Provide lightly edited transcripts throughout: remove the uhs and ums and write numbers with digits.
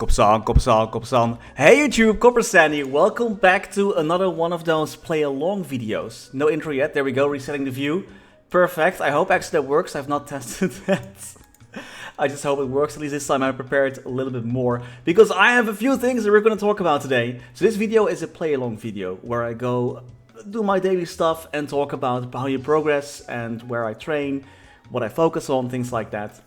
Coppersan. Hey YouTube, Coppersan here. Welcome back to another one of those play along videos. No intro yet, there we go, resetting the view. Perfect, I hope actually that works, I've not tested that. I just hope it works, at least this time I prepared a little bit more. Because I have a few things that we're going to talk about today. So this video is a play along video, where I go do my daily stuff and talk about how you progress and where I train, what I focus on, things like that.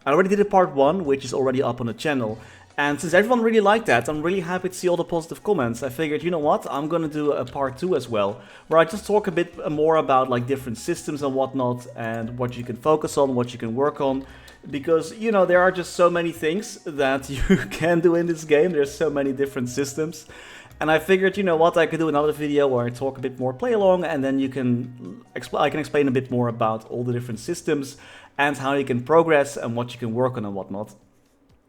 I already did a part 1, which is already up on the channel. And since everyone really liked that, I'm really happy to see all the positive comments. I figured, you know what, I'm gonna do a part 2 as well, where I just talk a bit more about like different systems and whatnot, and what you can focus on, what you can work on. Because, you know, there are just so many things that you can do in this game. There's so many different systems. And I figured, you know what, I could do another video where I talk a bit more play along, and then you can I can explain a bit more about all the different systems and how you can progress and what you can work on and whatnot.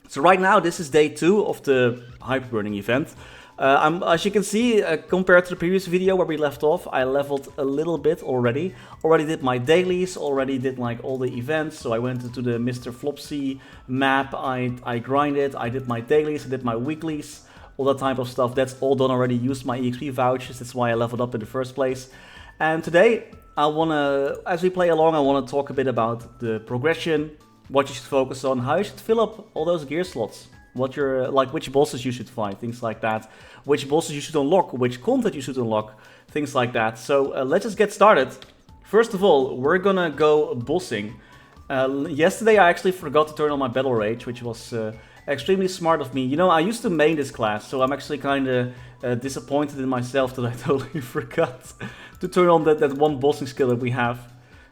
So right now, this is day 2 of the Hyperburning event. As you can see, compared to the previous video where we left off, I leveled a little bit already. Already did my dailies, already did like all the events. So I went into the Mr. Flopsy map, I grinded, I did my dailies, I did my weeklies, all that type of stuff. That's all done already, used my EXP vouchers, that's why I leveled up in the first place. And today, I wanna, as we play along, I wanna talk a bit about the progression, what you should focus on, how you should fill up all those gear slots, what you're like, which bosses you should find, things like that, which bosses you should unlock, which content you should unlock, things like that. So let's just get started. First of all, we're gonna go bossing. Yesterday I actually forgot to turn on my battle rage, which was extremely smart of me. You know, I used to main this class, so I'm actually kind of disappointed in myself that I totally forgot to turn on that one bossing skill that we have.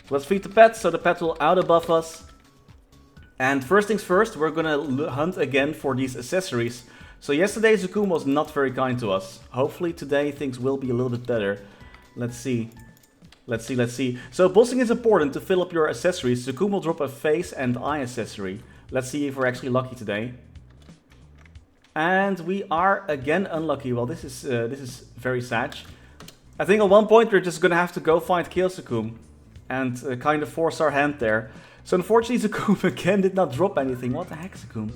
So let's feed the pet, so the pet will out above us. And first things first, we're gonna hunt again for these accessories. So yesterday Zakum was not very kind to us. Hopefully today things will be a little bit better. Let's see. So bossing is important to fill up your accessories. Zakum will drop a face and eye accessory. Let's see if we're actually lucky today. And we are again unlucky. Well, this is very sad. I think at one point we're just gonna have to go find Kill Zakum and kind of force our hand there. So unfortunately Zakum again did not drop anything. What the heck, Zakum?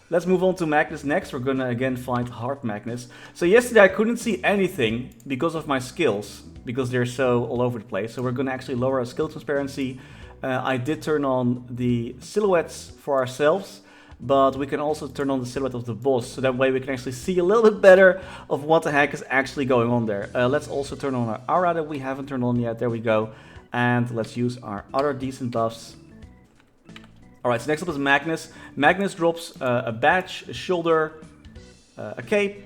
Let's move on to Magnus next. We're gonna again find Hard Magnus. So yesterday I couldn't see anything because of my skills, because they're so all over the place. So we're gonna actually lower our skill transparency. I did turn on the silhouettes for ourselves, but we can also turn on the silhouette of the boss. So that way we can actually see a little bit better of what the heck is actually going on there. Let's also turn on our aura that we haven't turned on yet. There we go. And let's use our other decent buffs. Alright, so next up is Magnus. Magnus drops a badge, a shoulder, a cape,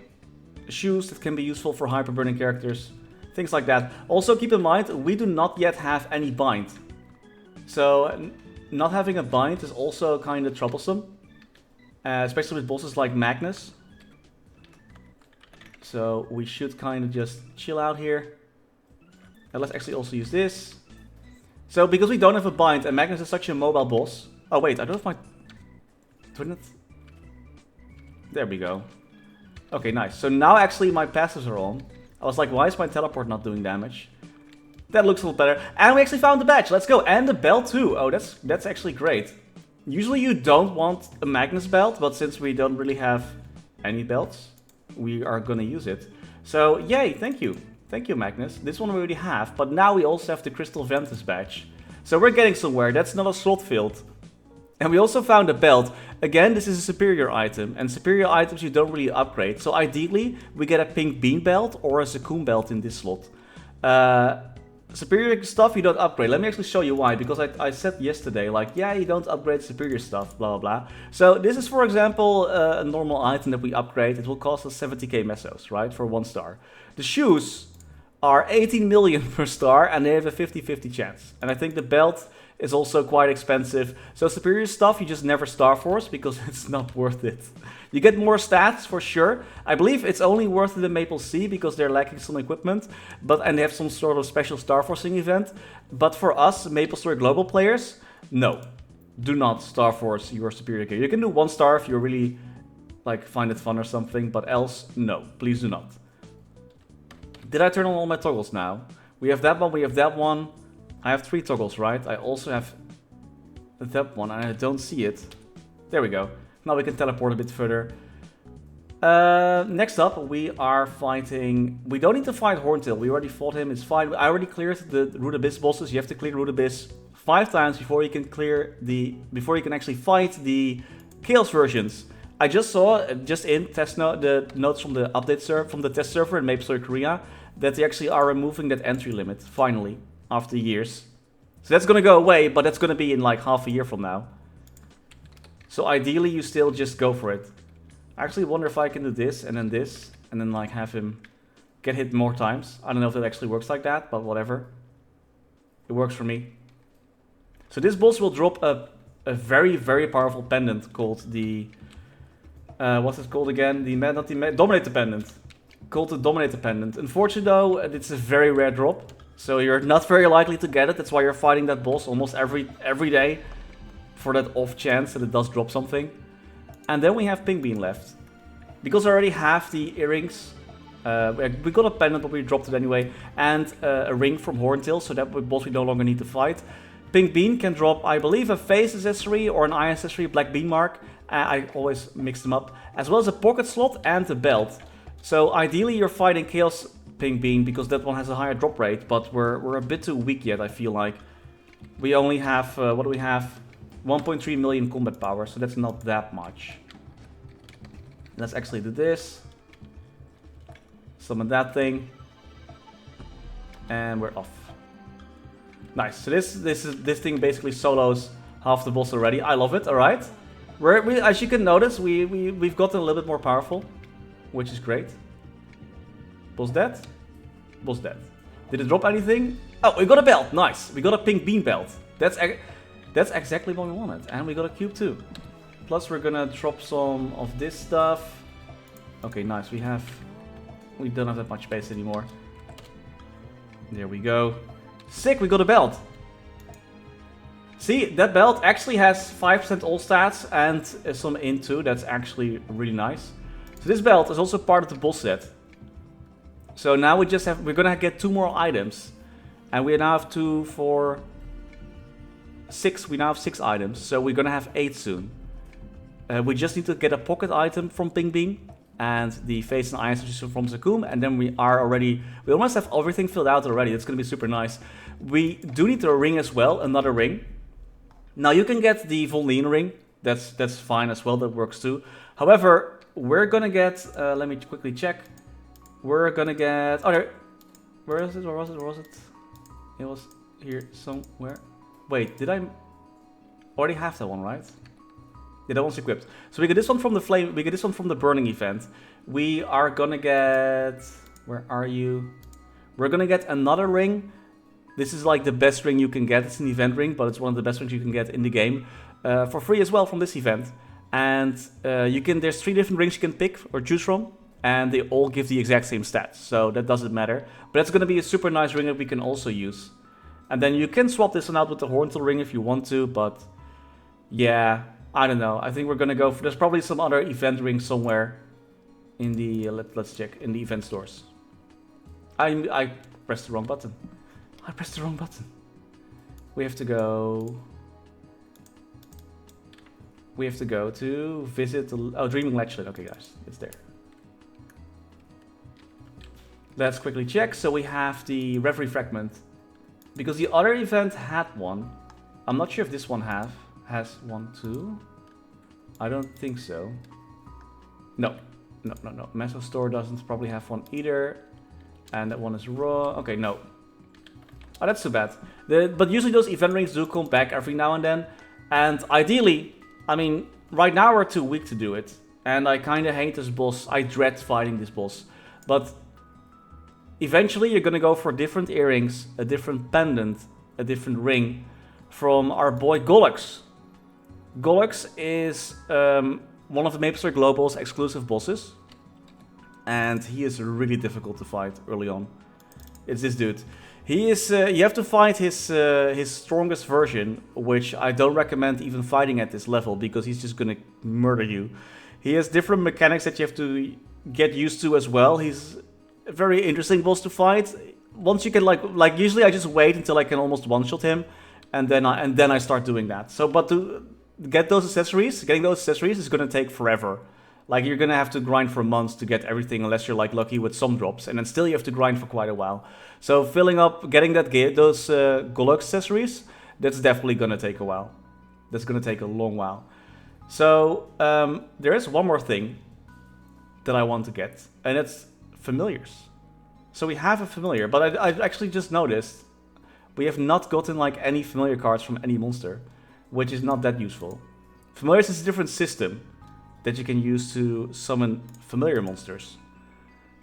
shoes that can be useful for hyper-burning characters, things like that. Also keep in mind, we do not yet have any bind. So not having a bind is also kind of troublesome, especially with bosses like Magnus. So we should kind of just chill out here. And let's actually also use this. So because we don't have a bind and Magnus is such a mobile boss. Oh wait, I don't have my twin. There we go. Okay, nice. So now actually my passives are on. I was like, why is my teleport not doing damage? That looks a little better. And we actually found the badge. Let's go. And the belt too. Oh, that's actually great. Usually you don't want a Magnus belt, but since we don't really have any belts, we are gonna use it. So yay, thank you. Thank you, Magnus. This one we already have, but now we also have the Crystal Ventus badge. So we're getting somewhere. That's not a slot filled. And we also found a belt. Again, this is a superior item, and superior items you don't really upgrade. So ideally, we get a pink bean belt or a Zakum belt in this slot. Superior stuff you don't upgrade. Let me actually show you why, because I said yesterday, like, yeah, you don't upgrade superior stuff, blah, blah, blah. So this is, for example, a normal item that we upgrade. It will cost us 70k mesos, right, for 1 star. The shoes are 18 million per star, and they have a 50-50 chance. And I think the belt is also quite expensive. So superior stuff you just never star force because it's not worth it. You get more stats for sure. I believe it's only worth it in Maple Sea because they're lacking some equipment, and they have some sort of special star forcing event. But for us MapleStory global players, no, do not star force your superior gear. You can do 1 star if you really like find it fun or something, but else no, please do not. Did I turn on all my toggles now? We have that one, we have that one. I have 3 toggles, right? I also have that one and I don't see it. There we go. Now we can teleport a bit further. Next up, we are fighting... We don't need to fight Horntail. We already fought him. It's fine. I already cleared the Root Abyss bosses. You have to clear Root Abyss 5 times before you can clear the... Before you can actually fight the Chaos versions. I just saw, just in test note, the notes from the update server, from the test server in MapleStory Korea, that they actually are removing that entry limit, finally, after years. So that's gonna go away, but that's gonna be in like half a year from now. So ideally, you still just go for it. I actually wonder if I can do this, and then like have him get hit more times. I don't know if it actually works like that, but whatever. It works for me. So this boss will drop a very, very powerful pendant called the... what's it called again? Dominator pendant. Called the Dominator pendant. Unfortunately though, it's a very rare drop. So you're not very likely to get it. That's why you're fighting that boss almost every day. For that off chance that it does drop something. And then we have Pink Bean left. Because I already have the earrings. We got a pendant, but we dropped it anyway. And a ring from Horntail, so that boss we no longer need to fight. Pink Bean can drop, I believe, a face accessory or an eye accessory, Black Bean Mark. I always mix them up. As well as a pocket slot and a belt. So ideally you're fighting Chaos Pink Bean because that one has a higher drop rate. But we're a bit too weak yet, I feel like. We only have, what do we have? 1.3 million combat power, so that's not that much. Let's actually do this. Summon that thing. And we're off. Nice. So this thing basically solos half the boss already. I love it, alright. As you can notice, we've gotten a little bit more powerful. Which is great. Boss dead? Boss dead. Did it drop anything? Oh, we got a belt. Nice. We got a Pink Bean belt. That's exactly what we wanted. And we got a cube too. Plus we're gonna drop some of this stuff. Okay, nice. We don't have that much space anymore. There we go. Sick, we got a belt. See, that belt actually has 5% all stats and some int too. That's actually really nice. So this belt is also part of the boss set. So now we're gonna get 2 more items. And we now have 2, 4, 6. We now have 6 items. So we're gonna have 8 soon. We just need to get a pocket item from Pink Bean. And the face and eye accessories from Zakum. And then we almost have everything filled out already. That's gonna be super nice. We do need a ring as well, another ring. Now you can get the Volneen ring. That's fine as well, that works too. However, we're gonna get, let me quickly check. We're gonna get, oh there, where is it, where was it? It was here somewhere. Wait, did I already have that one, right? Yeah, that one's equipped. So we get this one from the flame, we get this one from the burning event. We are gonna get, where are you? We're gonna get another ring. This is like the best ring you can get. It's an event ring, but it's one of the best rings you can get in the game. For free as well from this event. And there's 3 different rings you can pick or choose from. And they all give the exact same stats. So that doesn't matter. But that's going to be a super nice ring that we can also use. And then you can swap this one out with the Horntail ring if you want to. But yeah, I don't know. I think we're going to go for... There's probably some other event ring somewhere in the... let's check. In the event stores. I pressed the wrong button. I pressed the wrong button. We have to go... We have to go to visit the... Oh, Dreaming Ledgeland. Okay, guys. It's there. Let's quickly check. So we have the Reverie Fragment. Because the other event had one. I'm not sure if this one has one too. I don't think so. No. No. MapleStory doesn't probably have one either. And that one is raw. Okay, no. Oh, that's too bad. But usually those event rings do come back every now and then. And ideally, I mean, right now we're too weak to do it. And I kind of hate this boss. I dread fighting this boss. But eventually you're going to go for different earrings, a different pendant, a different ring from our boy Golex. Golex is one of the MapleStory Global's exclusive bosses. And he is really difficult to fight early on. It's this dude. He is, you have to fight his strongest version, which I don't recommend even fighting at this level, because he's just gonna murder you. He has different mechanics that you have to get used to as well. He's a very interesting boss to fight. Once you can like usually I just wait until I can almost one-shot him, and then I start doing that. So, but to get those accessories, getting those accessories is gonna take forever. Like, you're gonna have to grind for months to get everything, unless you're like lucky with some drops, and then still you have to grind for quite a while. So filling up, getting those Golok accessories, that's definitely gonna take a while. That's gonna take a long while. So there is one more thing that I want to get, and it's familiars. So we have a familiar, but I've actually just noticed we have not gotten like any familiar cards from any monster, which is not that useful. Familiars is a different system that you can use to summon familiar monsters.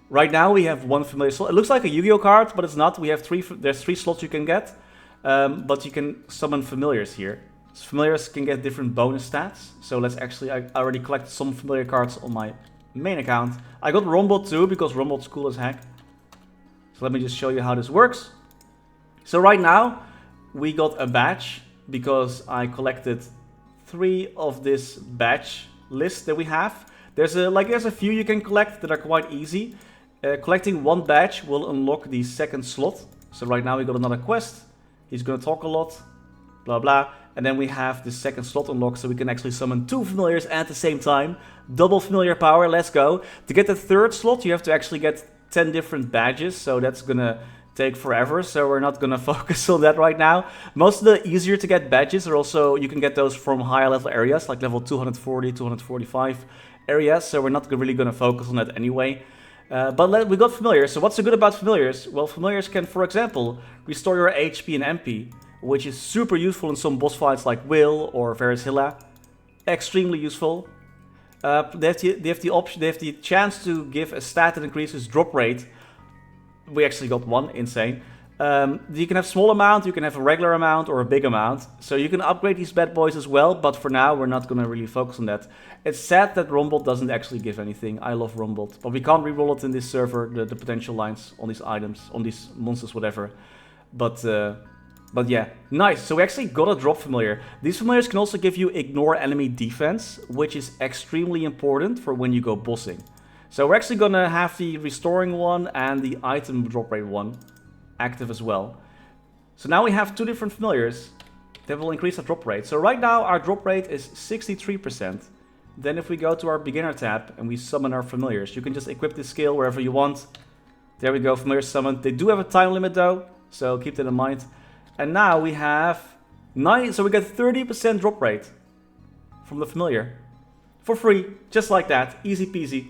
Right now we have one familiar slot. It looks like a Yu-Gi-Oh card, but it's not. We have there's 3 slots you can get, but you can summon familiars here. So familiars can get different bonus stats. So let's actually, I already collected some familiar cards on my main account. I got Rombot too, because Rombot's cool as heck. So let me just show you how this works. So right now we got a badge because I collected 3 of this badge list that we have. There's a few you can collect that are quite easy. Collecting 1 badge will unlock the 2nd slot. So right now we got another quest. He's gonna talk a lot, blah blah. And then we have the 2nd slot unlocked, so we can actually summon 2 familiars at the same time. Double familiar power, let's go. To get the 3rd slot, you have to actually get 10 different badges, so that's gonna take forever, so we're not gonna focus on that right now. Most of the easier to get badges are also, you can get those from higher level areas, like level 240, 245 areas, so we're not really gonna focus on that anyway. But we got familiars, so what's so good about familiars? Well, familiars can, for example, restore your HP and MP, which is super useful in some boss fights like Will or Varishilla. Extremely useful. They have the chance to give a stat that increases drop rate. We actually got 1, insane. You can have small amount, you can have a regular amount or a big amount. So you can upgrade these bad boys as well, but for now we're not gonna really focus on that. It's sad that Rombot doesn't actually give anything. I love Rombot, but we can't reroll it in this server, the potential lines on these items, on these monsters, whatever. But yeah, nice. So we actually got a drop familiar. These familiars can also give you ignore enemy defense, which is extremely important for when you go bossing. So we're actually gonna have the restoring one and the item drop rate one active as well. So now we have 2 different familiars that will increase our drop rate. So right now our drop rate is 63%. Then if we go to our beginner tab and we summon our familiars, you can just equip this skill wherever you want. There we go, familiars summoned. They do have a time limit though, so keep that in mind. And now we have 9, so we get 30% drop rate from the familiar. For free, just like that, easy peasy.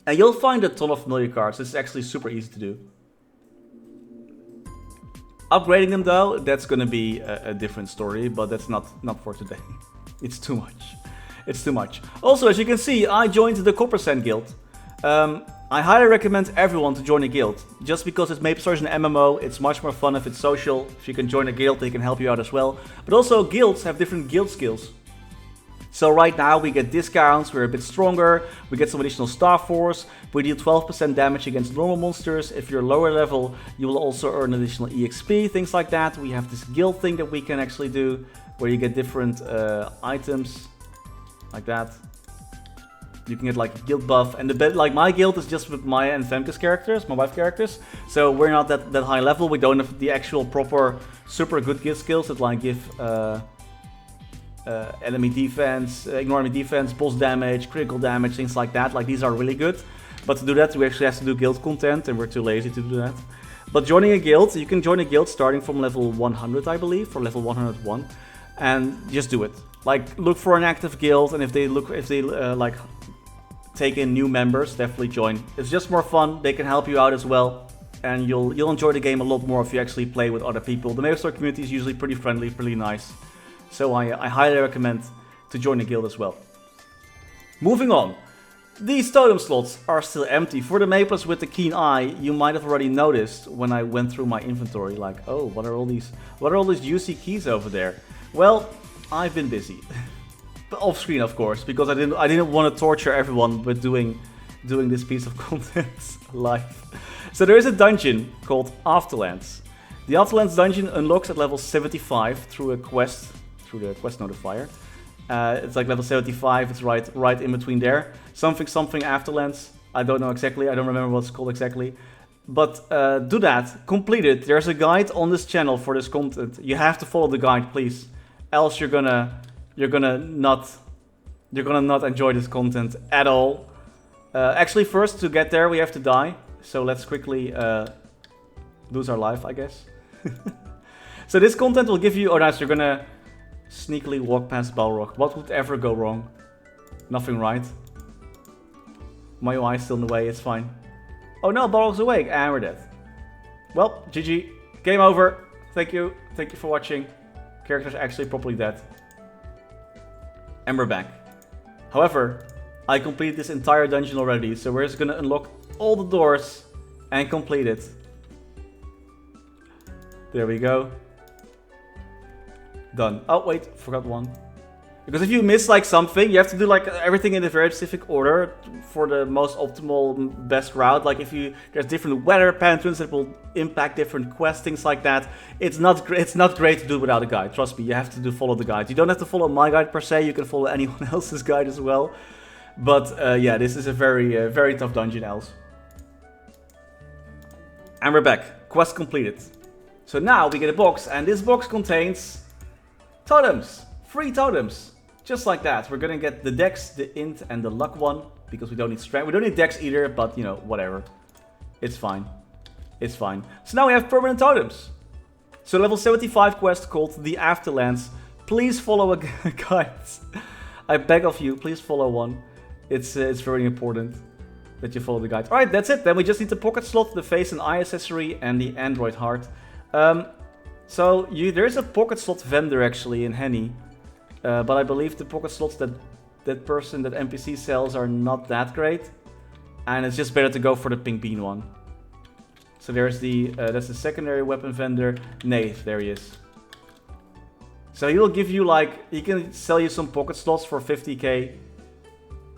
And you'll find a ton of familiar cards, it's actually super easy to do. Upgrading them though, that's gonna be a different story, but that's not for today. It's too much. It's too much. Also, as you can see, I joined the Coppersan guild. I highly recommend everyone to join a guild. Just because it's MapleStory is an MMO, it's much more fun if it's social. If you can join a guild, they can help you out as well. But also, guilds have different guild skills. So right now we get discounts, we're a bit stronger, we get some additional Star Force, we deal 12% damage against normal monsters. If you're lower level, you will also earn additional EXP, things like that. We have this guild thing that we can actually do, where you get different items, like that. You can get like a guild buff, and like my guild is just with Maya and Femke's characters, my wife characters. So we're not that high level, we don't have the actual proper super good guild skills that like give enemy defense, ignore enemy defense, boss damage, critical damage, things like that. Like these are really good. But to do that we actually have to do guild content and we're too lazy to do that. But joining a guild, you can join a guild starting from level 100 I believe, or level 101. And just do it. Like look for an active guild, and if they like take in new members, definitely join. It's just more fun, they can help you out as well. And you'll enjoy the game a lot more if you actually play with other people. The MapleStory community is usually pretty friendly, pretty nice. So I highly recommend to join a guild as well. Moving on. These totem slots are still empty. For the Maplers with the keen eye, you might have already noticed when I went through my inventory, like, oh, what are all these juicy keys over there? Well, I've been busy. Off screen, of course, because I didn't want to torture everyone with doing this piece of content live. So there is a dungeon called Afterlands. The Afterlands dungeon unlocks at level 75 through a quest, through the quest notifier. It's like level 75, it's right in between there. Something Afterlands, I don't know exactly, I don't remember what it's called exactly. But do that, complete it. There's a guide on this channel for this content. You have to follow the guide, please. Else you're gonna not You're gonna not enjoy this content at all. Actually, first, to get there, we have to die. So let's quickly lose our life, I guess. So this content will give you... Oh, nice. You're gonna sneakily walk past Balrog. What would ever go wrong? Nothing, right? My UI is still in the way. It's fine. Oh, no. Balrog's awake. And we're dead. Well, GG. Game over. Thank you. Thank you for watching. Character's actually properly dead. And we're back. However, I completed this entire dungeon already. So we're just gonna unlock all the doors and complete it. There we go. Done. Oh, wait, forgot one. Because if you miss like something, you have to do like everything in a very specific order for the most optimal, best route. Like if there's different weather patterns that will impact different quests, things like that. It's not great to do without a guide. Trust me, you have to follow the guide. You don't have to follow my guide per se. You can follow anyone else's guide as well. But yeah, this is a very tough dungeon, else. And we're back. Quest completed. So now we get a box, and this box contains totems. 3 totems. Just like that. We're gonna get the Dex, the Int, and the Luck one, because we don't need Strength. We don't need Dex either, but you know, whatever. It's fine. It's fine. So now we have permanent totems. So level 75 quest called the Afterlands. Please follow a guide. I beg of you, please follow one. It's very important that you follow the guide. Alright, that's it. Then we just need the pocket slot, the face and eye accessory, and the Android heart. So there's a pocket slot vendor actually in Henny. But I believe the pocket slots that NPC sells are not that great. And it's just better to go for the pink bean one. So there's that's the secondary weapon vendor, Nate, there he is. So he will give you like, he can sell you some pocket slots for 50k.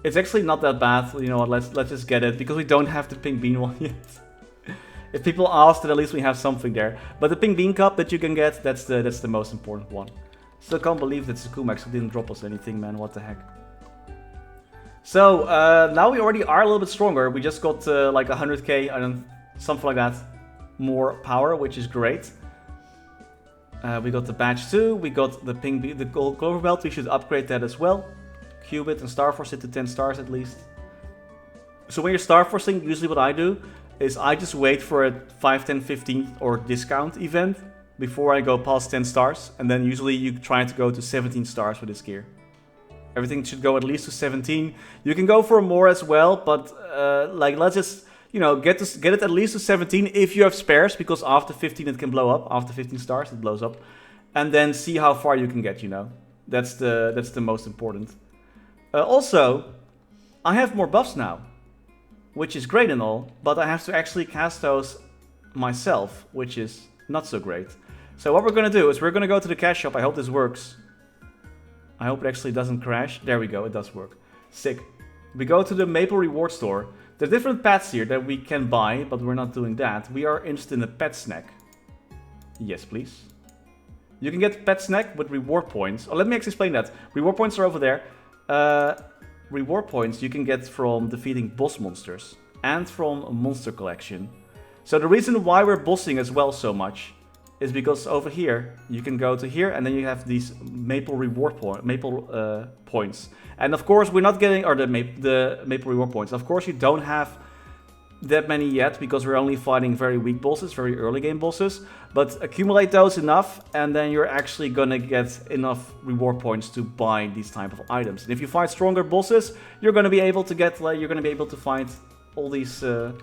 It's actually not that bad, you know what, let's just get it, because we don't have the pink bean one yet. If people ask, then at least we have something there. But the pink bean cup that you can get, that's the most important one. Still can't believe that Sukumax didn't drop us anything, man, what the heck. So, now we already are a little bit stronger. We just got like 100k, something like that, more power, which is great. We got the badge too, we got the the gold clover belt, we should upgrade that as well. Qubit and Starforce it to 10 stars at least. So when you're Starforcing, usually what I do is I just wait for a 5, 10, 15 or discount event before I go past 10 stars, and then usually you try to go to 17 stars with this gear. Everything should go at least to 17. You can go for more as well, but like let's just, you know, get it at least to 17 if you have spares, because after 15 it can blow up. After 15 stars it blows up, and then see how far you can get. You know, that's the most important. Also, I have more buffs now, which is great and all, but I have to actually cast those myself, which is not so great. So what we're gonna do is we're gonna go to the cash shop. I hope this works. I hope it actually doesn't crash. There we go, it does work. Sick. We go to the Maple Reward store. There are different pets here that we can buy, but we're not doing that. We are interested in a pet snack. Yes, please. You can get pet snack with reward points. Oh, let me explain that. Reward points are over there. Reward points you can get from defeating boss monsters and from a monster collection. So the reason why we're bossing as well so much is because over here you can go to here, and then you have these maple reward points. And of course we're not getting the maple reward points. Of course you don't have that many yet, because we're only fighting very weak bosses, very early game bosses. But accumulate those enough, and then you're actually gonna get enough reward points to buy these type of items. And if you fight stronger bosses, you're gonna be able to get find all these. You're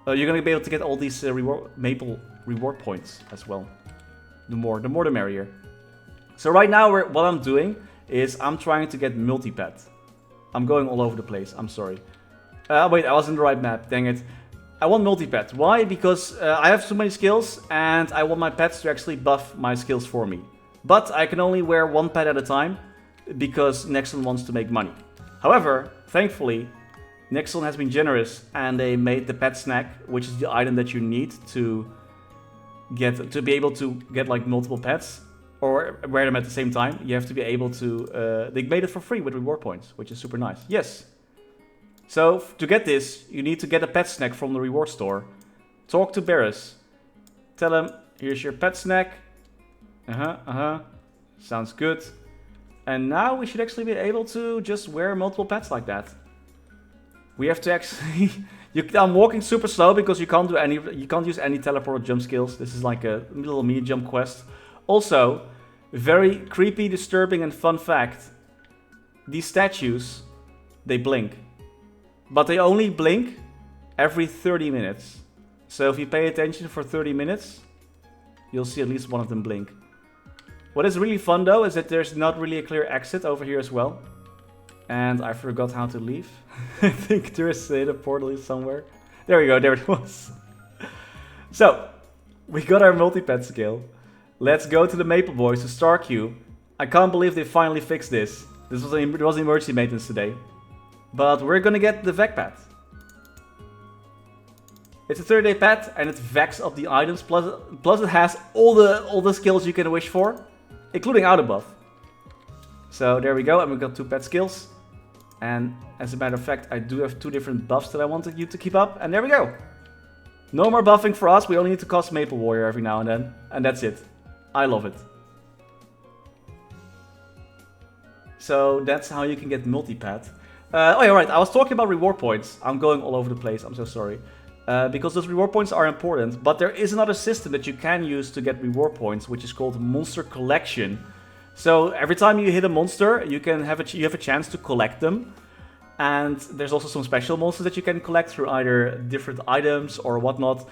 gonna be able to get all these maple reward points as well. The more the merrier. So right now, what I'm doing is I'm trying to get multi-pet. I'm going all over the place. I'm sorry. Wait, I was in the right map, dang it. I want multi-pet. Why? Because I have so many skills, and I want my pets to actually buff my skills for me. But I can only wear one pet at a time, because Nexon wants to make money. However, thankfully, Nexon has been generous, and they made the pet snack, which is the item that you need to be able to get like multiple pets, or wear them at the same time. You have to be able to... they made it for free with reward points, which is super nice. Yes. So, to get this, you need to get a pet snack from the reward store. Talk to Barris. Tell him, here's your pet snack. Sounds good. And now we should actually be able to just wear multiple pets like that. We have to actually... I'm walking super slow because you can't use any teleport or jump skills. This is like a little mini jump quest. Also, very creepy, disturbing, and fun fact. These statues, they blink. But they only blink every 30 minutes. So if you pay attention for 30 minutes, you'll see at least one of them blink. What is really fun though is that there's not really a clear exit over here as well. And I forgot how to leave. I think there is a portal somewhere. There we go, there it was. So, we got our multi-pet skill. Let's go to the Maple Boys to Star Queue. I can't believe they finally fixed this. There was emergency maintenance today. But we're gonna get the Vec pet. It's a 30-day pet and it vecs up the items. Plus it has all the skills you can wish for, including auto buff. So there we go, and we got 2 pet skills. And as a matter of fact, I do have 2 different buffs that I wanted you to keep up. And there we go. No more buffing for us. We only need to cost Maple Warrior every now and then. And that's it. I love it. So that's how you can get multi-pet. Oh yeah, right. I was talking about reward points. I'm going all over the place. I'm so sorry. Because those reward points are important. But there is another system that you can use to get reward points, which is called Monster Collection. So every time you hit a monster, you have a chance to collect them. And there's also some special monsters that you can collect through either different items or whatnot.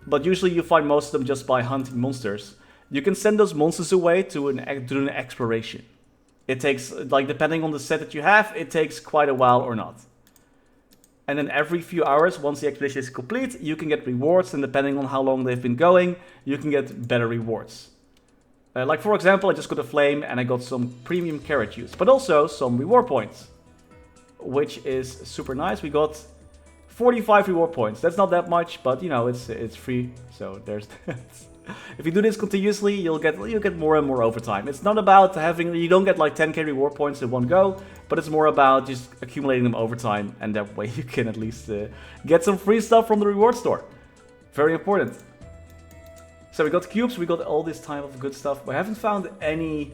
But usually you find most of them just by hunting monsters. You can send those monsters away to an exploration. It takes, like, depending on the set that you have, it takes quite a while or not. And then every few hours, once the expedition is complete, you can get rewards. And depending on how long they've been going, you can get better rewards. Like, for example, I just got a flame and I got some premium carrot juice. But also some reward points, which is super nice. We got 45 reward points. That's not that much, but, you know, it's free. So there's that. If you do this continuously, you'll get more and more over time. It's not about having, you don't get like 10k reward points in one go, but it's more about just accumulating them over time, and that way you can at least get some free stuff from the reward store. Very important. So we got cubes, we got all this type of good stuff. We haven't found any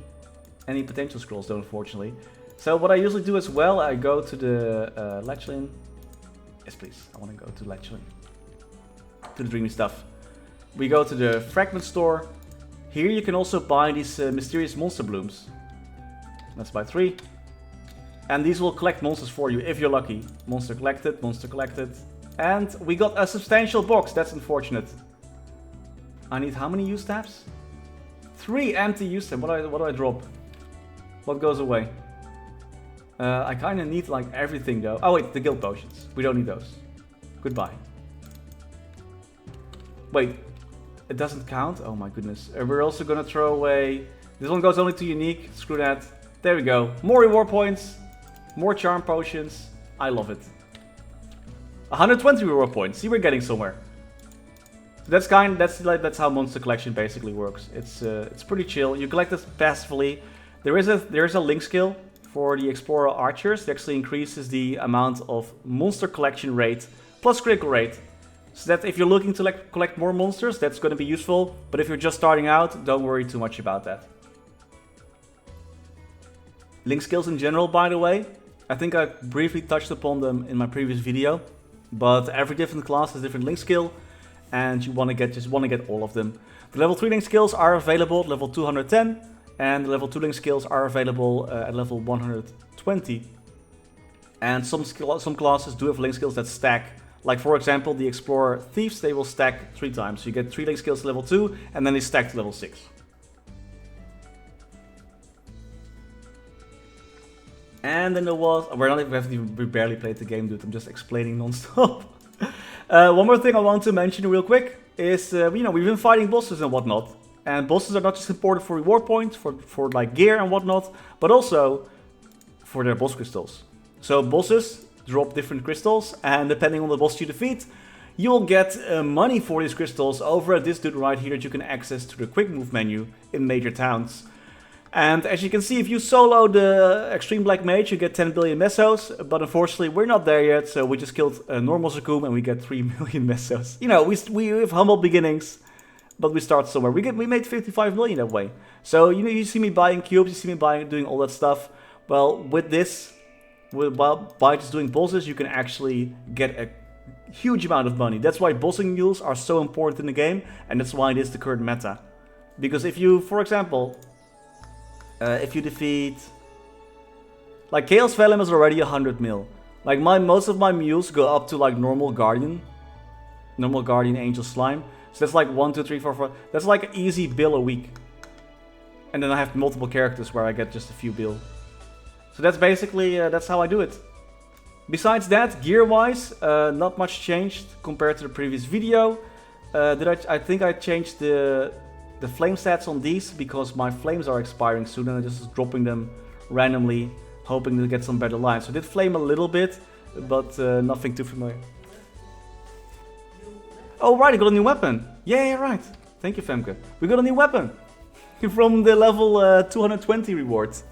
potential scrolls though, unfortunately. So what I usually do as well, I go to the Lechlin. Yes, please. I want to go to Lechlin. To the dreamy stuff. We go to the fragment store. Here you can also buy these mysterious monster blooms. Let's buy 3. And these will collect monsters for you if you're lucky. Monster collected, monster collected. And we got a substantial box. That's unfortunate. I need how many use tabs? 3 empty use tabs. What do I drop? What goes away? I kind of need like everything though. Oh wait, the guild potions. We don't need those. Goodbye. Wait. It doesn't count? Oh my goodness. We're also gonna throw away... This one goes only to unique. Screw that. There we go. More reward points. More charm potions. I love it. 120 reward points. See, we're getting somewhere. That's how monster collection basically works. It's pretty chill. You collect it passively. There is a link skill for the Explorer Archers. It actually increases the amount of monster collection rate plus critical rate. So that if you're looking to collect more monsters, that's going to be useful. But if you're just starting out, don't worry too much about that. Link skills in general, by the way, I think I briefly touched upon them in my previous video. But every different class has different link skill, and you just want to get all of them. The level 3 link skills are available at level 210, and the level 2 link skills are available at level 120. And some classes do have link skills that stack. Like, for example, the Explorer Thieves, they will stack 3 times. So you get 3 link skills to level 2, and then they stack to level 6. And then there was... we barely played the game, dude. I'm just explaining non-stop. One more thing I want to mention real quick is, we've been fighting bosses and whatnot. And bosses are not just important for reward points, for like gear and whatnot, but also for their boss crystals. So bosses drop different crystals, and depending on the boss you defeat, you will get money for these crystals over at this dude right here that you can access through the quick move menu in major towns. And as you can see, if you solo the Extreme Black Mage, you get 10 billion mesos, but unfortunately we're not there yet, so we just killed a normal Zakum and we get 3 million mesos. You know, we have humble beginnings, But we start somewhere. We made 55 million that way. So you see me buying cubes, you see me doing all that stuff. Well, with this, by just doing bosses, you can actually get a huge amount of money. That's why bossing mules are so important in the game, and that's why it is the current meta. Because if you, for example, if you defeat, like Chaos Vellum is already 100 mil. Like most of my mules go up to like normal Guardian Angel Slime. So that's like 1, 2, 3, 4, 5. That's like an easy bill a week. And then I have multiple characters where I get just a few bill. So that's basically, that's how I do it. Besides that, gear-wise, not much changed compared to the previous video. I think I changed the flame stats on these because my flames are expiring soon and I'm just dropping them randomly, hoping to get some better lines. So I did flame a little bit, but nothing too familiar. Oh right, I got a new weapon. Yeah, right. Thank you, Femke. We got a new weapon from the level 220 rewards.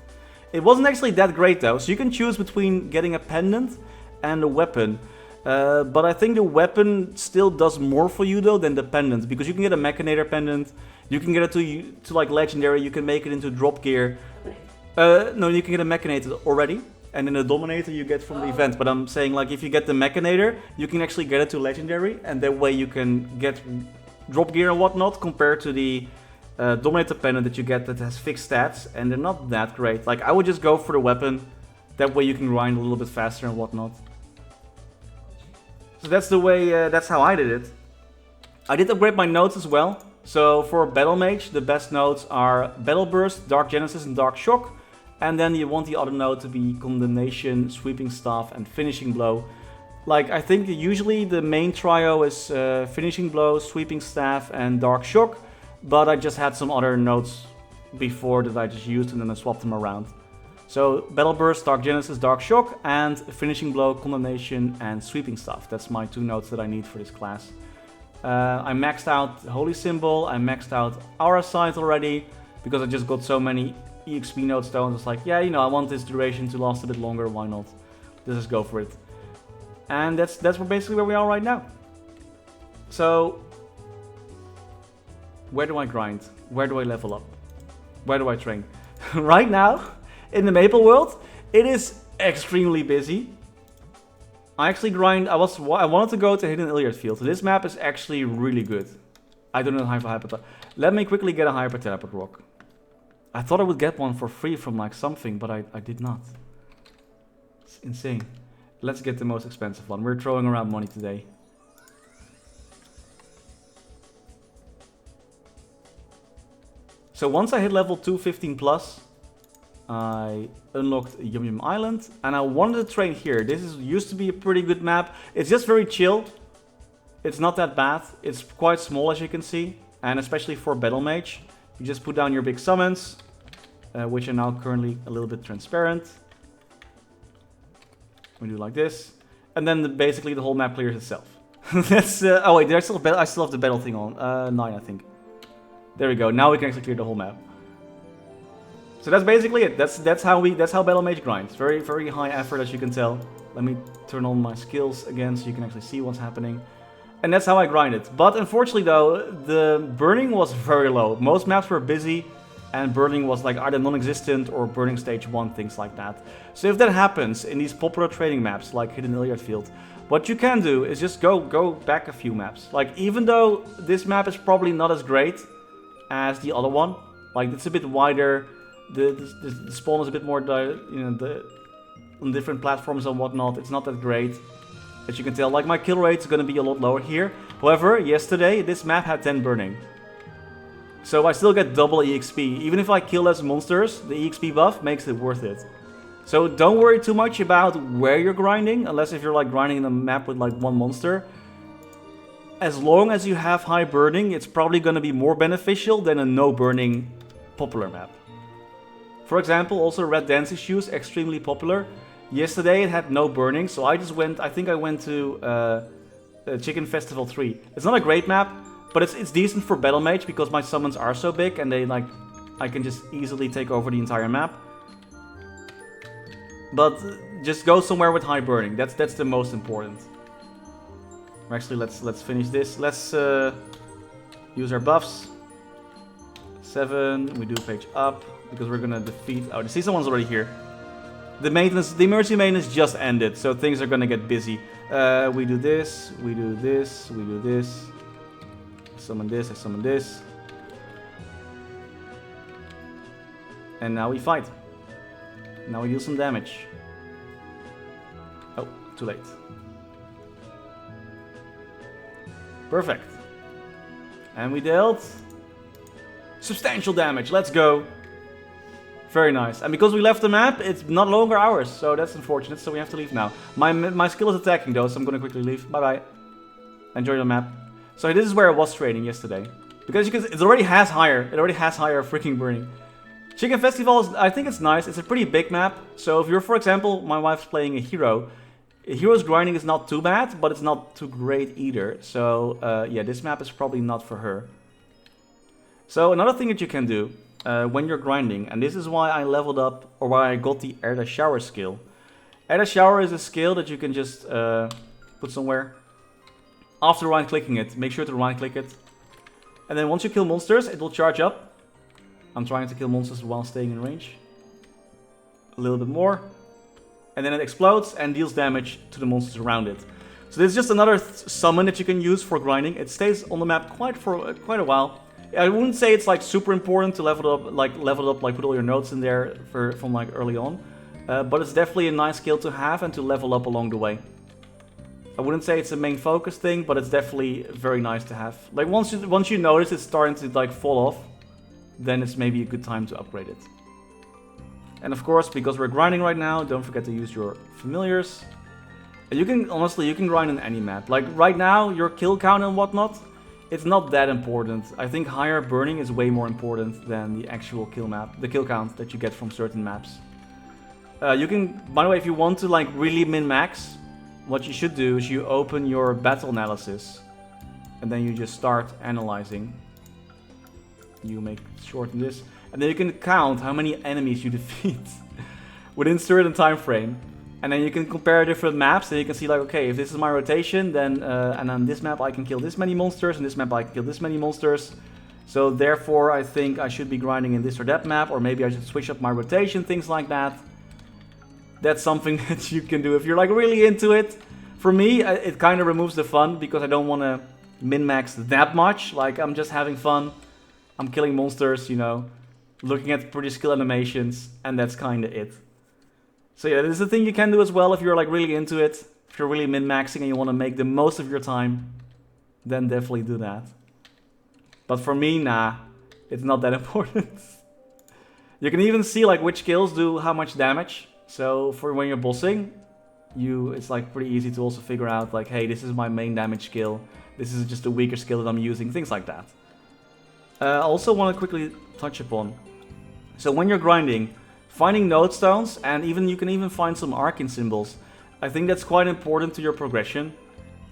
It wasn't actually that great though, so you can choose between getting a pendant and a weapon. But I think the weapon still does more for you though than the pendant, because you can get a Mechanator pendant, you can get it to like legendary, you can make it into drop gear. No, you can get a Mechanator already, and then the Dominator you get from the event. But I'm saying like if you get the Mechanator, you can actually get it to legendary, and that way you can get drop gear and whatnot compared to the Dominator pendant that you get that has fixed stats, and they're not that great. Like I would just go for the weapon, that way you can grind a little bit faster and whatnot. So that's the way, that's how I did it. I did upgrade my nodes as well. So for Battle Mage, the best nodes are Battle Burst, Dark Genesis and Dark Shock. And then you want the other node to be Condemnation, Sweeping Staff and Finishing Blow. Like I think usually the main trio is Finishing Blow, Sweeping Staff and Dark Shock. But I just had some other nodes before that I just used and then I swapped them around. So Battle Burst, Dark Genesis, Dark Shock, and Finishing Blow, Condemnation, and Sweeping Staff. That's my 2 nodes that I need for this class. I maxed out Holy Symbol, I maxed out Aura Sight already, because I just got so many EXP node stones. It's like, yeah, you know, I want this duration to last a bit longer, why not? Let's just go for it. And that's basically where we are right now. So, where do I grind? Where do I level up? Where do I train? Right now, in the Maple world, it is extremely busy. I actually grind. I wanted to go to Hidden Iliad Field. So this map is actually really good. I don't know how to hyper. Let me quickly get a hyper teleport rock. I thought I would get one for free from like something, but I did not. It's insane. Let's get the most expensive one. We're throwing around money today. So once I hit level 215 plus, I unlocked Yum Yum Island, and I wanted to train here. This used to be a pretty good map. It's just very chill. It's not that bad. It's quite small, as you can see, and especially for Battle Mage. You just put down your big summons, which are now currently a little bit transparent. We do like this, and then basically the whole map clears itself. That's oh wait, I still have the battle thing on 9, I think. There we go. Now we can actually clear the whole map. So that's basically it. That's how Battle Mage grinds. Very, very high effort, as you can tell. Let me turn on my skills again so you can actually see what's happening. And that's how I grind it. But unfortunately though, the burning was very low. Most maps were busy and burning was like either non-existent or burning stage 1, things like that. So if that happens in these popular training maps like Hidden Iliad Field, what you can do is just go back a few maps. Like even though this map is probably not as great as the other one, like it's a bit wider. The spawn is a bit more, on different platforms and whatnot. It's not that great, as you can tell. Like my kill rate is going to be a lot lower here. However, yesterday this map had 10 burning, so I still get double EXP. Even if I kill less monsters, the EXP buff makes it worth it. So don't worry too much about where you're grinding, unless if you're like grinding in a map with like 1 monster. As long as you have high burning, it's probably going to be more beneficial than a no burning popular map. For example, also Red Dancing Shoes, extremely popular. Yesterday it had no burning, so I think I went to Chicken Festival 3. It's not a great map, but it's decent for Battle Mage because my summons are so big and I can just easily take over the entire map. But just go somewhere with high burning. That's the most important. Actually, let's finish this. Use our buffs. 7. We do page up because we're gonna defeat. Oh, see, someone's already here. The emergency maintenance just ended, so things are gonna get busy. We do this. We do this. We do this. Summon this. I summon this. And now we fight. Now we deal some damage. Oh, too late. Perfect. And we dealt substantial damage. Let's go. Very nice. And because we left the map, it's not longer ours. So that's unfortunate. So we have to leave now. My skill is attacking though, so I'm going to quickly leave. Bye-bye. Enjoy the map. So this is where I was trading yesterday. Because you can, it already has higher. It already has higher freaking burning. Chicken Festival, I think it's nice. It's a pretty big map. So if you're, for example, my wife's playing a hero. Hero's grinding is not too bad, but it's not too great either. So yeah, this map is probably not for her. So another thing that you can do when you're grinding, and this is why I leveled up, or why I got the Air the Shower skill. Air the Shower is a skill that you can just put somewhere. After right clicking it, make sure to right click it. And then once you kill monsters, it will charge up. I'm trying to kill monsters while staying in range. A little bit more. And then it explodes and deals damage to the monsters around it. So this is just another summon that you can use for grinding. It stays on the map quite a while. I wouldn't say it's like super important to level it up, like put all your notes in there from like early on. But it's definitely a nice skill to have and to level up along the way. I wouldn't say it's a main focus thing, but it's definitely very nice to have. Like once you notice it's starting to like fall off, then it's maybe a good time to upgrade it. And of course, because we're grinding right now, don't forget to use your familiars. And you can, honestly, you can grind on any map. Like right now, your kill count and whatnot, it's not that important. I think higher burning is way more important than the actual kill map, the kill count that you get from certain maps. You can, by the way, if you want to like really min-max, what you should do is you open your battle analysis. And then you just start analyzing. You make shorten this, and then you can count how many enemies you defeat within a certain time frame, and then you can compare different maps, and you can see like, okay, if this is my rotation, then and on this map I can kill this many monsters, and this map I can kill this many monsters. So therefore, I think I should be grinding in this or that map, or maybe I should switch up my rotation, things like that. That's something that you can do if you're like really into it. For me, it kind of removes the fun because I don't want to min-max that much. Like I'm just having fun. I'm killing monsters, you know, looking at pretty skill animations, and that's kind of it. So yeah, this is a thing you can do as well if you're like really into it. If you're really min-maxing and you want to make the most of your time, then definitely do that. But for me, nah, it's not that important. You can even see like which skills do how much damage. So for when you're bossing, it's like pretty easy to also figure out like, hey, this is my main damage skill. This is just a weaker skill that I'm using, things like that. I also want to quickly touch upon. So when you're grinding, finding node stones, and you can even find some arcane symbols. I think that's quite important to your progression,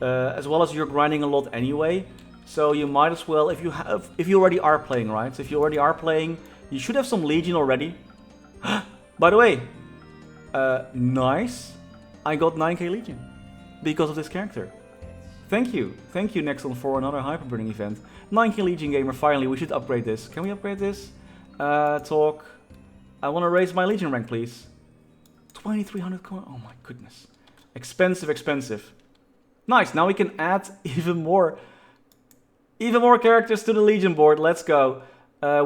as well as you're grinding a lot anyway. So you might as well, if you already are playing, right? So if you already are playing, you should have some Legion already. By the way, nice. I got 9k Legion because of this character. Thank you, Nexon, for another Hyperburning event. 9k Legion gamer, finally, we should upgrade this. Can we upgrade this? Talk. I want to raise my Legion rank, please. 2300 coin, oh my goodness. Expensive. Nice, now we can add even more characters to the Legion board, let's go.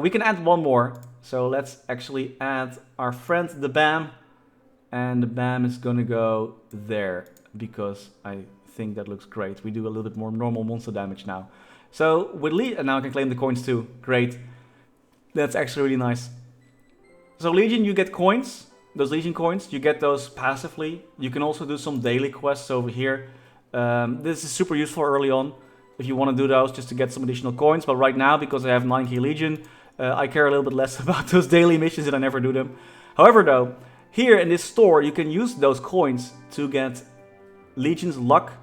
We can add one more, so let's actually add our friend, the BAM. And the BAM is gonna go there, because I think that looks great. We do a little bit more normal monster damage now. So with and now I can claim the coins too. Great. That's actually really nice. So Legion, you get coins. Those Legion coins, you get those passively. You can also do some daily quests over here. This is super useful early on if you want to do those just to get some additional coins. But right now, because I have 9k Legion, I care a little bit less about those daily missions and I never do them. However though, here in this store, you can use those coins to get Legion's luck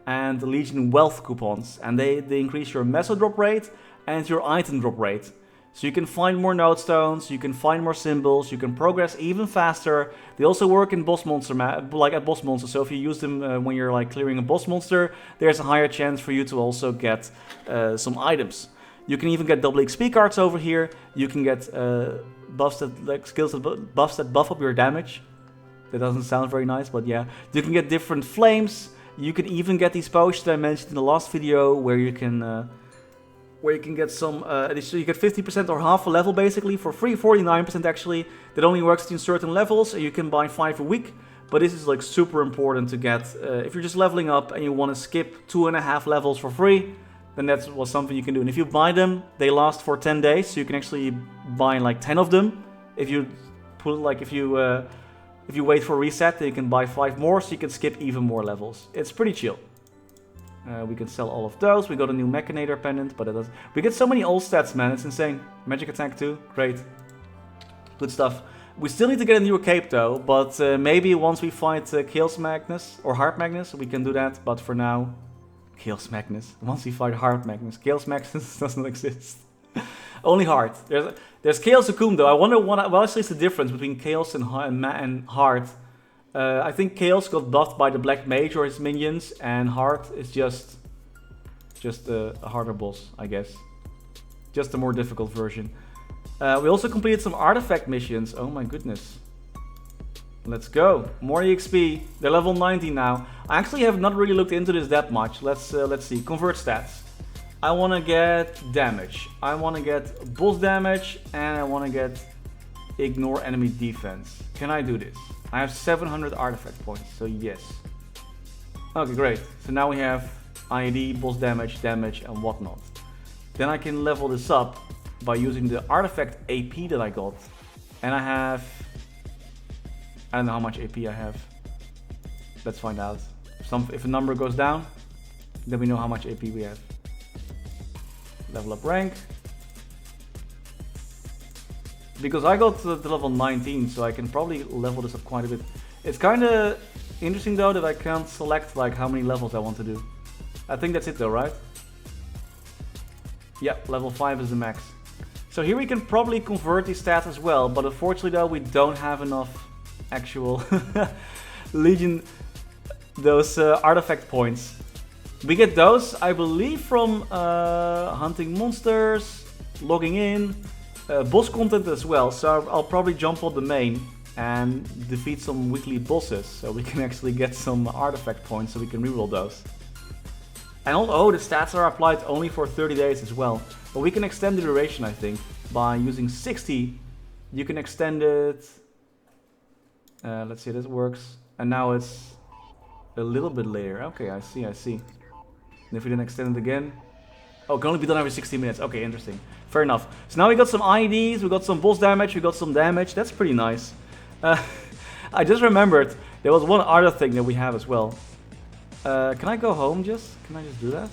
and Legion wealth coupons. And they increase your meso drop rate and your item drop rate. So you can find more node stones, you can find more symbols, you can progress even faster. They also work in boss monster like at boss monsters. So if you use them when you're like clearing a boss monster, there's a higher chance for you to also get some items. You can even get double XP cards over here. You can get buffs that, like skills that buffs that buff up your damage. That doesn't sound very nice, but yeah. You can get different flames. You can even get these potions that I mentioned in the last video, where you can get some. So you get 50% or half a level basically for free, 49% actually. That only works in certain levels. You can buy 5 a week, but this is like super important to get. If you're just leveling up and you want to skip 2.5 levels for free, then that's something you can do. And if you buy them, they last for 10 days, so you can actually buy like 10 of them. If you put like if you wait for reset, then you can buy 5 more, so you can skip even more levels. It's pretty chill. We can sell all of those. We got a new Mechanator pendant, but it doesn't. We get so many old stats, man. It's insane. Magic attack too. Great. Good stuff. We still need to get a newer cape though, but maybe once we fight Chaos Magnus or Heart Magnus, we can do that. But for now, Chaos Magnus. Once we fight Heart Magnus, Chaos Magnus doesn't exist. Only Heart. There's Chaos Akum though. I wonder what actually is the difference between Chaos and Heart. I think Chaos got buffed by the Black Mage or his minions, and Heart is just a harder boss, I guess. Just a more difficult version. We also completed some artifact missions. Oh my goodness. Let's go. More EXP. They're level 90 now. I actually have not really looked into this that much. Let's see. Convert stats. I want to get damage. I want to get boss damage, and I want to get ignore enemy defense. Can I do this? I have 700 artifact points, so yes. Okay, great. So now we have IED, boss damage, and whatnot. Then I can level this up by using the artifact AP that I got. And I have... I don't know how much AP I have. Let's find out. If a number goes down, then we know how much AP we have. Level up rank. Because I got to level 19, so I can probably level this up quite a bit. It's kind of interesting though that I can't select like how many levels I want to do. I think that's it though, right? Yeah, level 5 is the max. So here we can probably convert these stats as well, but unfortunately though we don't have enough actual Legion, those artifact points. We get those, I believe, from hunting monsters, logging in, boss content as well, so I'll probably jump on the main and defeat some weekly bosses, so we can actually get some artifact points so we can reroll those. And oh, the stats are applied only for 30 days as well, but we can extend the duration, I think, by using 60. You can extend it, let's see, this works, and now it's a little bit later. Okay, I see. And if we then extend it again, oh, it can only be done every 60 minutes. Okay, interesting. Fair enough. So now we got some IEDs, we got some boss damage, we got some damage. That's pretty nice. I just remembered there was one other thing that we have as well. Can I go home just? Can I just do that?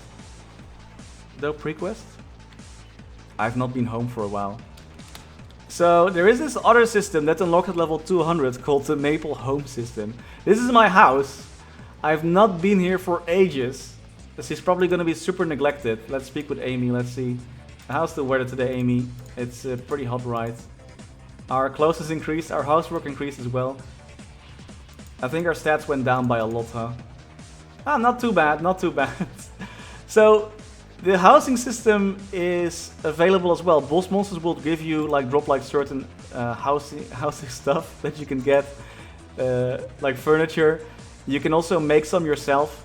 No pre-quest? I've not been home for a while. So there is this other system that's unlocked at level 200 called the Maple Home system. This is my house. I've not been here for ages. This is probably going to be super neglected. Let's speak with Amy, let's see. How's the weather today, Amy? It's pretty hot, right? Our clothes has increased, our housework increased as well. I think our stats went down by a lot, huh? Ah, not too bad, not too bad. So, the housing system is available as well. Boss monsters will give you, drop certain housing stuff that you can get, like furniture. You can also make some yourself.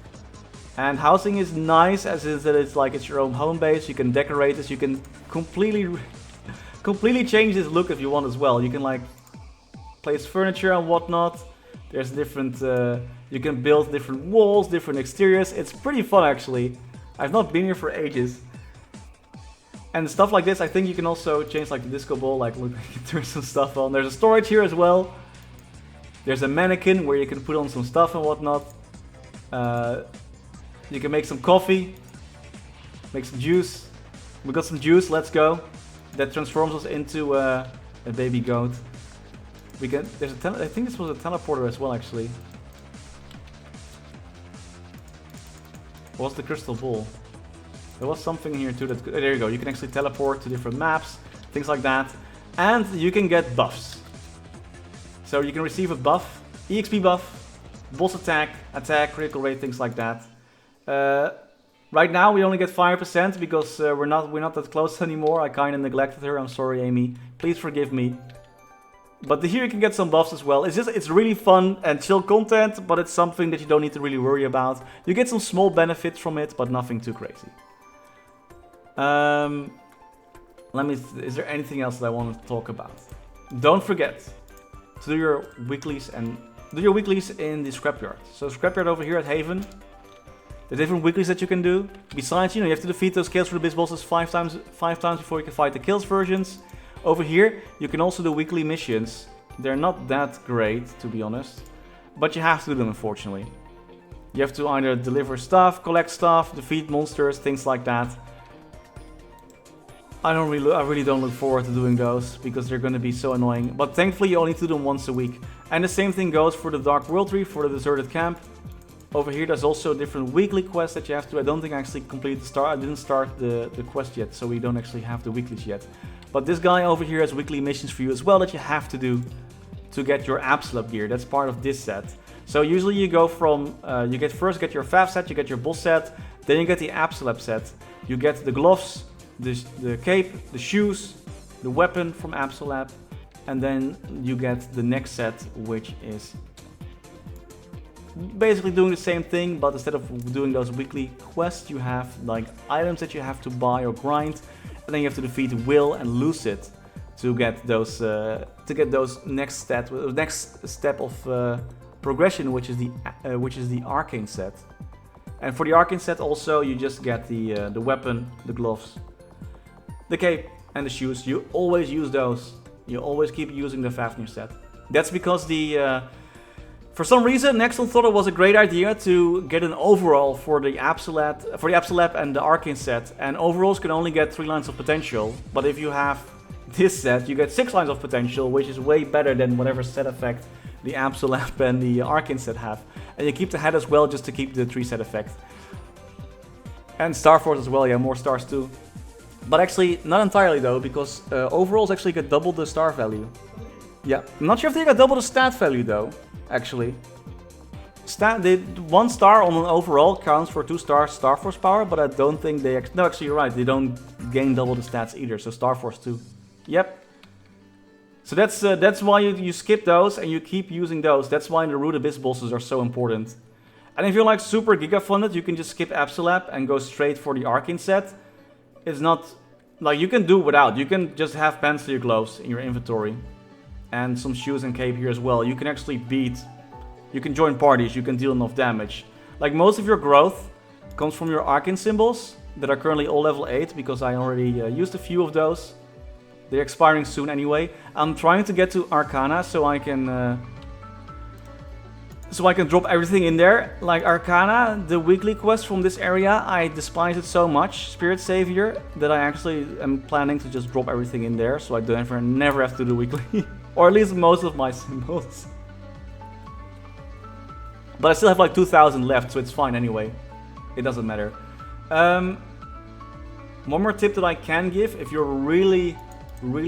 And housing is nice, as is that it's your own home base. You can decorate this. You can completely change this look if you want as well. You can place furniture and whatnot. There's different. You can build different walls, different exteriors. It's pretty fun actually. I've not been here for ages. And stuff like this, I think you can also change the disco ball. Look, you can turn some stuff on. There's a storage here as well. There's a mannequin where you can put on some stuff and whatnot. You can make some coffee, make some juice. We got some juice, let's go. That transforms us into a baby goat. We can. I think this was a teleporter as well, actually. What's the crystal ball? There was something here too. There you go. You can actually teleport to different maps, things like that, and you can get buffs. So you can receive a buff, EXP buff, boss attack, critical rate, things like that. Right now we only get 5% because we're not that close anymore. I kind of neglected her. I'm sorry, Amy. Please forgive me. But here you can get some buffs as well. It's really fun and chill content, but it's something that you don't need to really worry about. You get some small benefits from it, but nothing too crazy. Is there anything else that I want to talk about? Don't forget to do your weeklies and do your weeklies in the scrapyard. So scrapyard over here at Haven. There's different weeklies that you can do. Besides, you know, you have to defeat those kills for the biz bosses 5 times before you can fight the kills versions. Over here, you can also do weekly missions. They're not that great, to be honest, but you have to do them, unfortunately. You have to either deliver stuff, collect stuff, defeat monsters, things like that. I really don't look forward to doing those because they're going to be so annoying. But thankfully, you only do them once a week. And the same thing goes for the Dark Worldry, for the deserted camp. Over here, there's also a different weekly quest that you have to do. I don't think I actually completed the start. I didn't start the quest yet, so we don't actually have the weeklies yet. But this guy over here has weekly missions for you as well that you have to do to get your Absolab gear. That's part of this set. So usually you go from, first get your FAF set, you get your boss set, then you get the Absolab set. You get the gloves, the cape, the shoes, the weapon from Absolab, and then you get the next set, which is basically doing the same thing, but instead of doing those weekly quests, you have like items that you have to buy or grind, and then you have to defeat Will and Lucid to get those next step of progression, which is the Arcane set. And for the Arcane set, also you just get the weapon, the gloves, the cape, and the shoes. You always use those. You always keep using the Fafnir set. That's because for some reason, Nexon thought it was a great idea to get an overall for the Absolab and the Arcane set. And overalls can only get 3 lines of potential. But if you have this set, you get 6 lines of potential, which is way better than whatever set effect the Absolab and the Arcane set have. And you keep the head as well, just to keep the 3 set effect. And Star Force as well, yeah, more stars too. But actually, not entirely though, because overalls actually get double the star value. Yeah, I'm not sure if they got double the stat value though, actually. 1 star on an overall counts for 2 stars Star Force power, but I don't think they... No, actually you're right, they don't gain double the stats either, so Star Force 2. Yep. So that's why you skip those and you keep using those. That's why the Root Abyss bosses are so important. And if you're like super giga funded, you can just skip Absolab and go straight for the Arcane set. It's not... Like, you can do without. You can just have Pencil gloves in your inventory. And some shoes and cape here as well. You can actually beat... You can join parties, you can deal enough damage. Like, most of your growth comes from your Arcane symbols that are currently all level 8, because I already used a few of those. They're expiring soon anyway. I'm trying to get to Arcana so I can drop everything in there. Like Arcana, the weekly quest from this area, I despise it so much, Spirit Savior, that I actually am planning to just drop everything in there so I never have to do weekly. Or at least most of my symbols. But I still have like 2,000 left, so it's fine anyway. It doesn't matter. One more tip that I can give, if you're really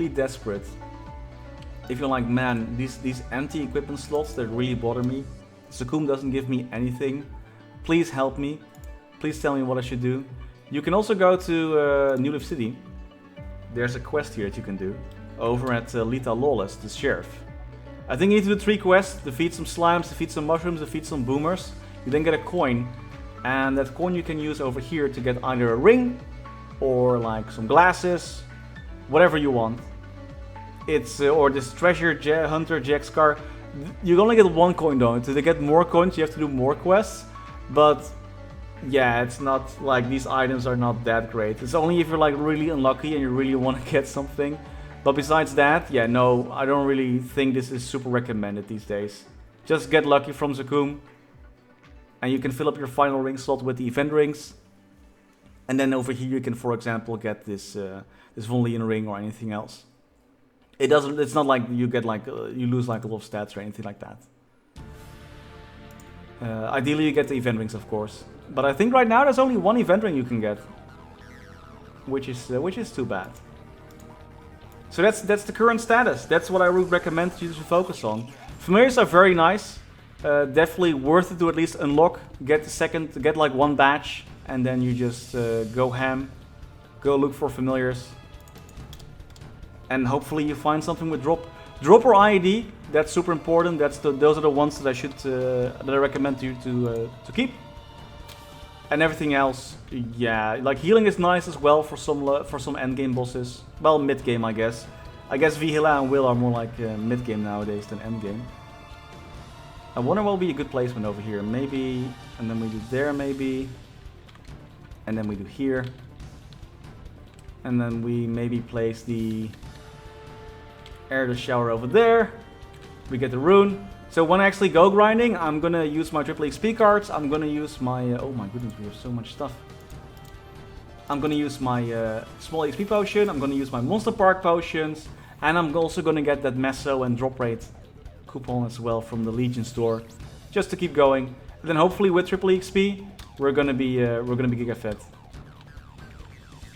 desperate. If you're like, man, these empty equipment slots, that really bother me. Zakum doesn't give me anything. Please help me. Please tell me what I should do. You can also go to New Leaf City. There's a quest here that you can do. Over at Lita Lawless, the sheriff. I think you need to do 3 quests. Defeat some slimes, defeat some mushrooms, defeat some boomers. You then get a coin. And that coin you can use over here to get either a ring or like some glasses. Whatever you want. It's or this treasure hunter Jack's car. You only get 1 coin though. To get more coins you have to do more quests. But yeah, it's not like these items are not that great. It's only if you're like really unlucky and you really want to get something. But besides that, yeah, no, I don't really think this is super recommended these days. Just get lucky from Zakum. And you can fill up your final ring slot with the event rings. And then over here you can, for example, get this Von Leeuwen ring or anything else. It's not like you get like you lose like a lot of stats or anything like that. Ideally you get the event rings, of course. But I think right now there's only 1 event ring you can get, which is too bad. So that's the current status. That's what I would recommend you to focus on. Familiars are very nice. Definitely worth it to at least unlock, get like 1 badge, and then you just go ham, go look for familiars, and hopefully you find something with drop or IED. That's super important. Those are the ones that I should that I recommend you to keep. And everything else, yeah, like healing is nice as well for some end game bosses. Well, mid game, I guess. I guess Vihila and Will are more like mid game nowadays than end game. I wonder what will be a good placement over here. Maybe, and then we do there maybe, and then we do here, and then we maybe place the air shower over there. We get the rune. So when I actually go grinding, I'm gonna use my triple XP cards. I'm gonna use my oh my goodness, we have so much stuff. I'm gonna use my small XP potion. I'm gonna use my monster park potions, and I'm also gonna get that meso and drop rate coupon as well from the Legion store, just to keep going. And then hopefully with triple XP, we're gonna be giga fed,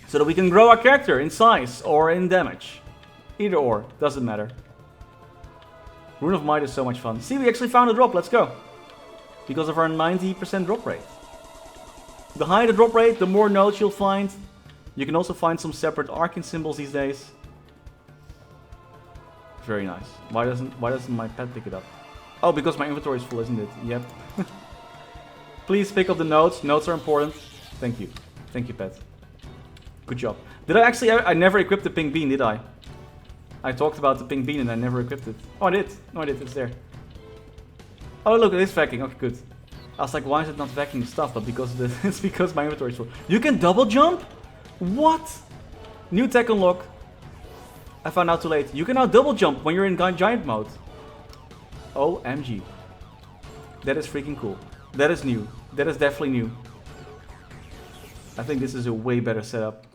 so that we can grow our character in size or in damage. Either or, doesn't matter. Rune of Might is so much fun. See, we actually found a drop, let's go. Because of our 90% drop rate. The higher the drop rate, the more nodes you'll find. You can also find some separate arcane symbols these days. Very nice. Why doesn't my pet pick it up? Oh, because my inventory is full, isn't it? Yep. Please pick up the nodes. Nodes are important. Thank you. Thank you, pet. Good job. Did I actually... I never equipped the pink bean, did I? I talked about the pink bean and I never equipped it. Oh, I did. No, I did. It's there. Oh, look, it is vacuuming. Okay, good. I was like, why is it not vacuuming stuff? But because it's because my inventory is full. You can double jump? What? New tech unlock. I found out too late. You can now double jump when you're in giant mode. OMG. That is freaking cool. That is new. That is definitely new. I think this is a way better setup.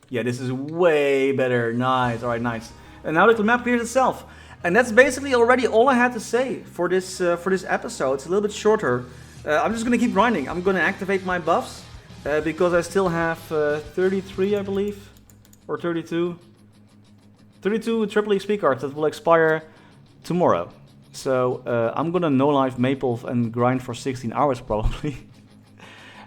Yeah, this is way better. Nice. Alright, nice. And now that the map clears itself. And that's basically already all I had to say for this episode. It's a little bit shorter. I'm just going to keep grinding. I'm going to activate my buffs. Because I still have 33, I believe. Or 32. 32 triple XP cards that will expire tomorrow. So I'm going to no-life Maple and grind for 16 hours probably.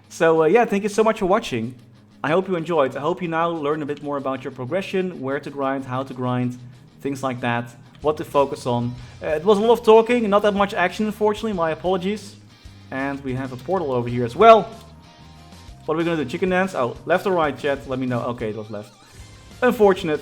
So yeah, thank you so much for watching. I hope you enjoyed. I hope you now learn a bit more about your progression, where to grind, how to grind, things like that, what to focus on. It was a lot of talking, not that much action unfortunately, my apologies. And we have a portal over here as well. What are we going to do, chicken dance? Oh, left or right chat, let me know. Okay, it was left. Unfortunate.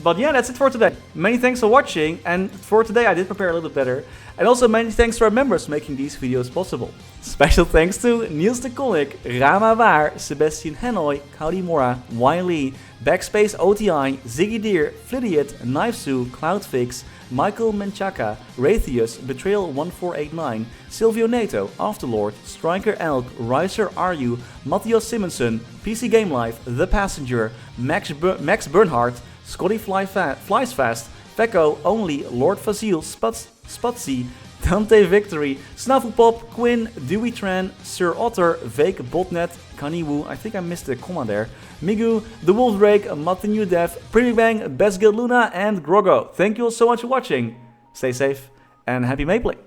But yeah, that's it for today. Many thanks for watching, and for today I did prepare a little bit better. And also many thanks to our members making these videos possible. Special thanks to Niels de Coninck, Raar maar waar, Sebastian, Hanoy, Caudimorda, Wiley, BackspaceOTI, Ziggy Deer, Flidiot, Knivesu, Cloudfix, Michael Menchaca, Raythius, Betrayal1489, Sylvio Neto, Afterlord, StrikerElk, Ryaiser RU, Matthias Simonson, PC Game Life, The Passenger, Max Bernhardt, Scotty Flies Fast, Fecko, Only, Lord Fazil, Spatsy, Dante Victory, Snafflepop, Quinn, Dewey Tran, Sir Otter, Vake Botnet, Kaniwu, I think I missed a comma there, Migu, The Wolf Drake, Martin Dev, Pretty Bang, Best Guild Luna, and Grogo. Thank you all so much for watching. Stay safe and happy mapling.